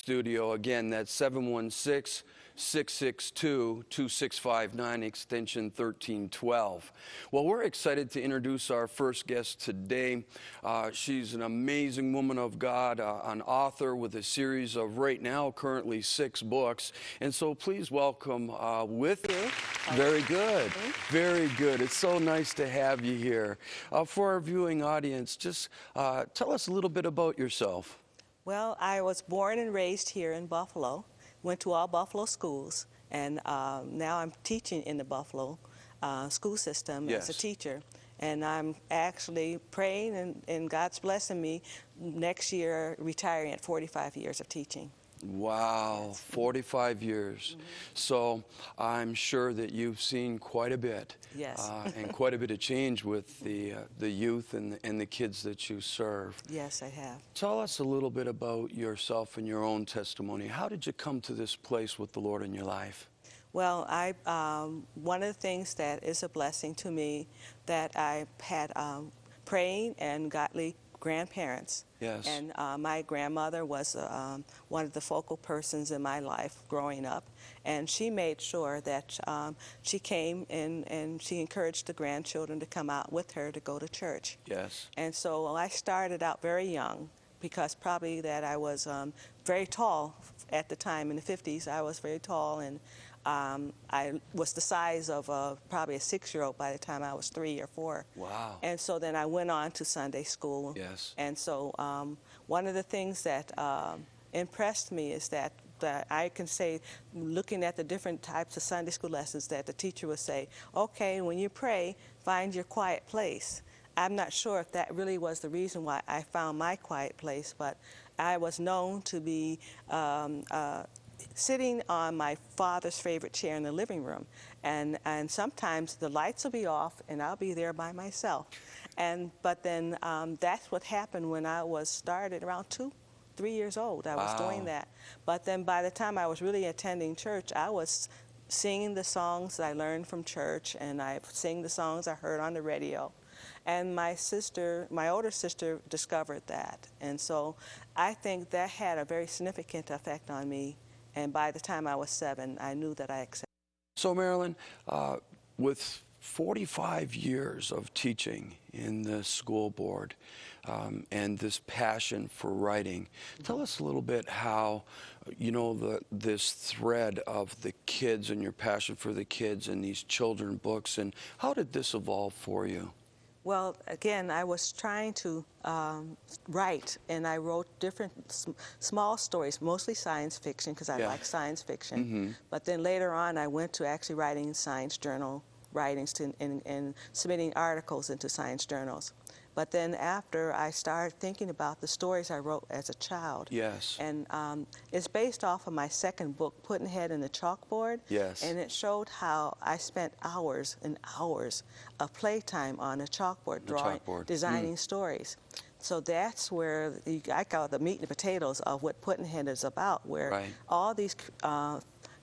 studio. Again, that's 716-662-2659, extension 1312. Well, we're excited to introduce our first guest today. She's an amazing woman of God, an author with a series of, right now, currently 6 books. And so please welcome with you. Very good. Very good. It's so nice to have you here. For our viewing audience, just tell us a little bit about yourself. Well, I was born and raised here in Buffalo, went to all Buffalo schools, and now I'm teaching in the Buffalo school system as a teacher. And I'm actually praying, and God's blessing me next year, retiring at 45 years of teaching. Wow, 45 years. So I'm sure that you've seen quite a bit. Yes. And quite a bit of change with the youth and the kids that you serve. Yes, I have. Tell us a little bit about yourself and your own testimony. How did you come to this place with the Lord in your life? Well, one of the things that is a blessing to me, that I had praying and godly grandparents. Yes. And my grandmother was one of the focal persons in my life growing up, and she made sure that she came and she encouraged the grandchildren to come out with her to go to church. Yes. And so I started out very young, because probably that I was very tall at the time. In the 50s, I was very tall, and I was the size of probably a 6-year-old by the time I was 3 or 4. Wow. And so then I went on to Sunday school. Yes. And so one of the things that impressed me is that I can say, looking at the different types of Sunday school lessons, that the teacher would say, okay, when you pray, find your quiet place. I'm not sure if that really was the reason why I found my quiet place, but I was known to be sitting on my father's favorite chair in the living room, and sometimes the lights will be off and I'll be there by myself. But then that's what happened when I was started around 2, 3 years old. I was doing that. But then by the time I was really attending church, I was singing the songs that I learned from church, and I sing the songs I heard on the radio. And my older sister discovered that. And so I think that had a very significant effect on me. And by the time I was 7, I knew that I accepted. So Marilyn, with 45 years of teaching in the school board and this passion for writing, tell us a little bit how, you know, this thread of the kids and your passion for the kids and these children books, and how did this evolve for you? Well, again, I was trying to write, and I wrote different small stories, mostly science fiction, because I like science fiction. But then later on, I went to actually writing science journal writings and submitting articles into science journals. But then after, I started thinking about the stories I wrote as a child. Yes. And it's based off of my second book, Puddinhead and the Chalkboard. Yes. And it showed how I spent hours and hours of playtime on a chalkboard, designing stories. So that's where I call it the meat and potatoes of what Puddinhead is about, where all these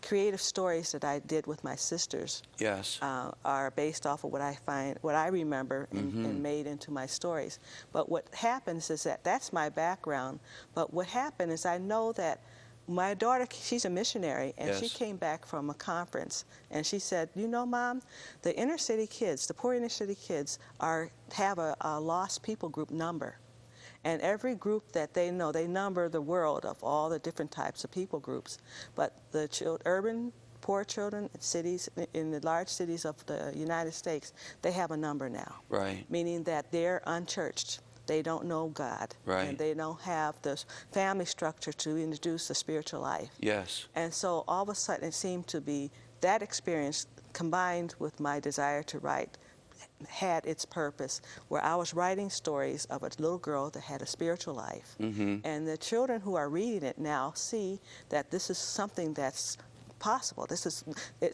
creative stories that I did with my sisters are based off of what I remember and made into my stories. But what happens is that that's my background. But what happened is I know that my daughter, she's a missionary, and she came back from a conference, and she said, you know, Mom, the inner city kids, the poor inner city kids, have a lost people group number. And every group that they know, they number the world of all the different types of people groups. But the urban poor children in cities, in the large cities of the United States, they have a number now. Right. Meaning that they're unchurched. They don't know God. Right. And they don't have the family structure to introduce the spiritual life. Yes. And so all of a sudden it seemed to be that experience combined with my desire to write had its purpose, where I was writing stories of a little girl that had a spiritual life. And the children who are reading it now see that this is something that's possible. This is,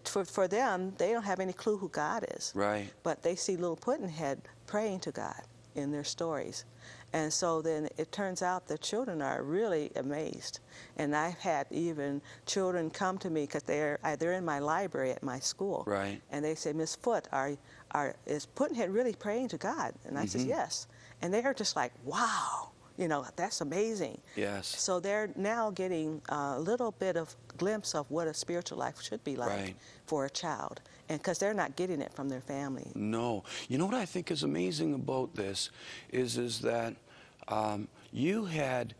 for them, they don't have any clue who God is. Right. But they see little Puddinhead praying to God in their stories. And so then it turns out the children are really amazed. And I've had even children come to me because they're in my library at my school. Right. And they say, Miss Foote, is Puddinhead really praying to God? And I said, yes. And they are just like, wow. you know, that's amazing. Yes. So they're now getting a little bit of glimpse of what a spiritual life should be like for a child, and because they're not getting it from their family. No. You know what I think is amazing about this is that you had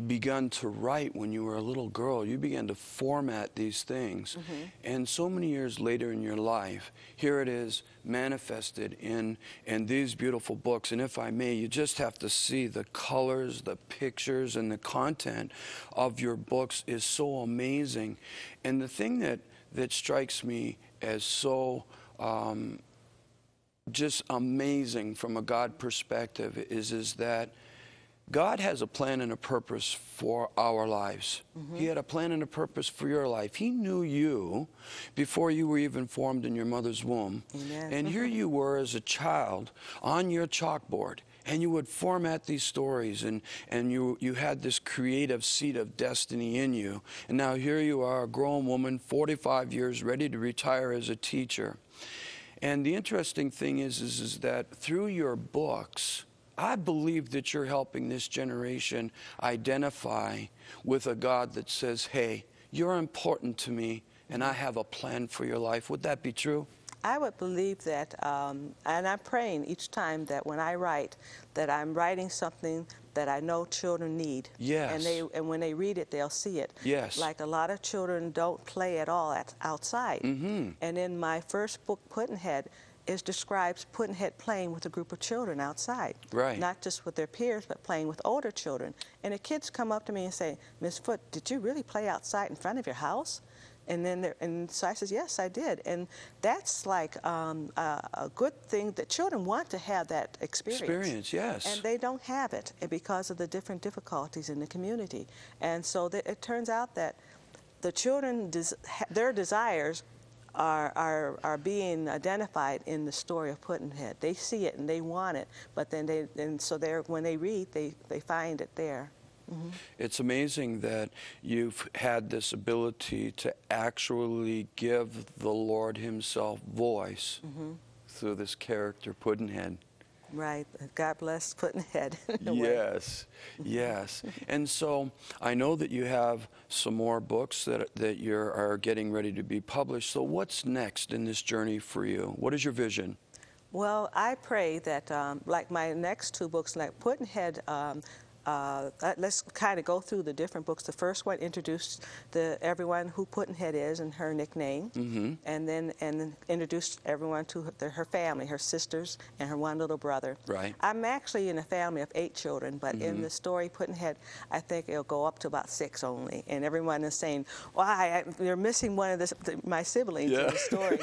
begun to write when you were a little girl. You began to format these things. And so many years later in your life, here it is manifested in these beautiful books. And if I may, you just have to see the colors, the pictures, and the content of your books is so amazing. And the thing that strikes me as so just amazing from a God perspective is that God has a plan and a purpose for our lives. He had a plan and a purpose for your life. He knew you before you were even formed in your mother's womb. Amen. And here you were as a child on your chalkboard, and you would format these stories, and you had this creative seed of destiny in you. And now here you are, a grown woman, 45 years, ready to retire as a teacher. And the interesting thing is that through your books, I believe that you're helping this generation identify with a God that says, hey, you're important to me, and I have a plan for your life. Would that be true? I would believe that, and I'm praying each time that when I write, that I'm writing something that I know children need. Yes. And when they read it, they'll see it. Yes. Like a lot of children don't play at all outside. And in my first book, Puddinhead, it describes Puddinhead playing with a group of children outside. Right. Not just with their peers, but playing with older children. And the kids come up to me and say, Miss Foote, did you really play outside in front of your house? And so I says, yes, I did. And that's like a good thing that children want to have that experience. Yes. And they don't have it because of the different difficulties in the community. And so it turns out that the children, their desires are being identified in the story of Puddinhead. They see it and they want it, but then when they read, they find it there. It's amazing that you've had this ability to actually give the Lord himself voice through this character, Puddinhead. Right. God bless Puddinhead. Yes, yes. And so I know that you have some more books that you are getting ready to be published. So what's next in this journey for you? What is your vision? Well, I pray that, like my next two books, like Puddinhead, let's kind of go through the different books. The first one introduced everyone who Puddinhead is and her nickname, and then introduced everyone to her family, her sisters, and her one little brother. Right. I'm actually in a family of 8 children, but in the story Puddinhead, I think it'll go up to about 6 only, and everyone is saying, "Why? You're missing one of my siblings in the story."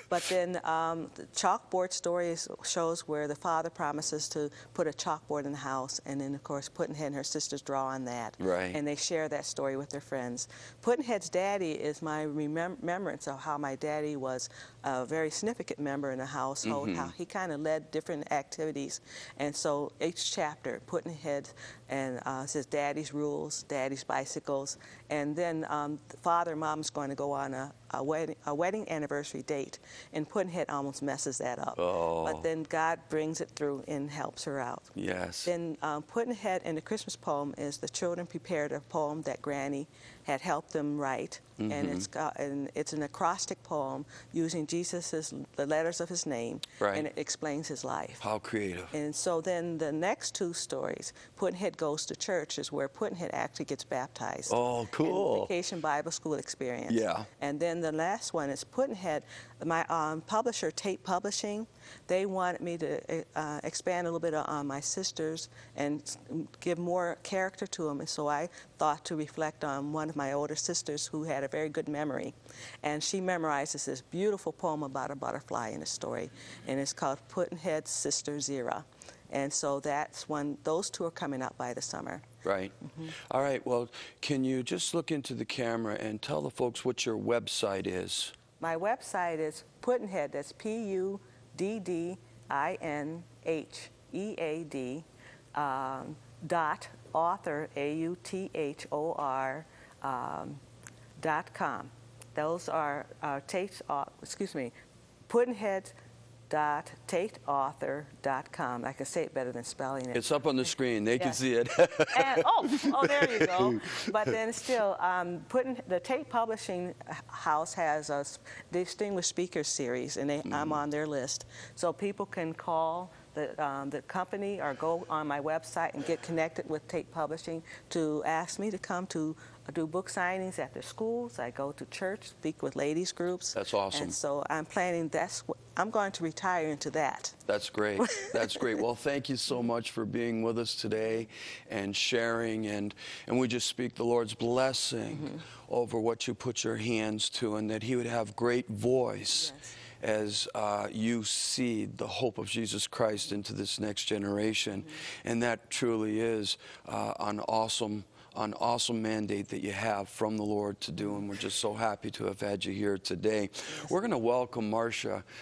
But then the chalkboard story shows where the father promises to put a chalkboard in the house, and then of course Puddinhead and her sisters draw on that. Right. And they share that story with their friends. Puddinhead's daddy is my remembrance of how my daddy was a very significant member in the household, how he kind of led different activities. And so each chapter, Puddinhead and says daddy's rules, daddy's bicycles, and then father and mom's going to go on a wedding anniversary date, and Puddinhead almost messes that up. Oh. But then God brings it through and helps her out. Yes. Then Puddinhead and the Christmas poem is the children prepared a poem that Granny had helped them write, and it's an acrostic poem using the letters of his name, and it explains his life. How creative. And so then the next 2 stories, Puddinhead Goes to Church, is where Puddinhead actually gets baptized. Oh, cool. And Vacation Bible School Experience. Yeah. And then the last one is Puddinhead. My publisher, Tate Publishing, they wanted me to expand a little bit on my sisters and give more character to them. And so I thought to reflect on one of my older sisters who had a very good memory. And she memorizes this beautiful poem about a butterfly in the story. And it's called Puddinhead's Sister Zira. And so that's those 2 are coming out by the summer. Right. All right. Well, can you just look into the camera and tell the folks what your website is? My website is Puddinhead, that's Puddinhead, .author, .com. Those are Puddinhead.author, www.tateauthor.com. I can say it better than spelling it. It's up on the screen. They can see it. And, oh, there you go. But then still, the Tate Publishing House has a Distinguished Speaker Series, and I'm on their list. So people can call the company or go on my website and get connected with Tate Publishing to ask me to come to do book signings at their schools. I go to church, speak with ladies groups. That's awesome. And so I'm planning, I'm going to retire into that. That's great. That's great. Well, thank you so much for being with us today and sharing. And we just speak the Lord's blessing over what you put your hands to, and that He would have great voice. Yes. As you seed the hope of Jesus Christ into this next generation. And that truly is an awesome mandate that you have from the Lord to do, and we're just so happy to have had you here today. We're going to welcome Marcia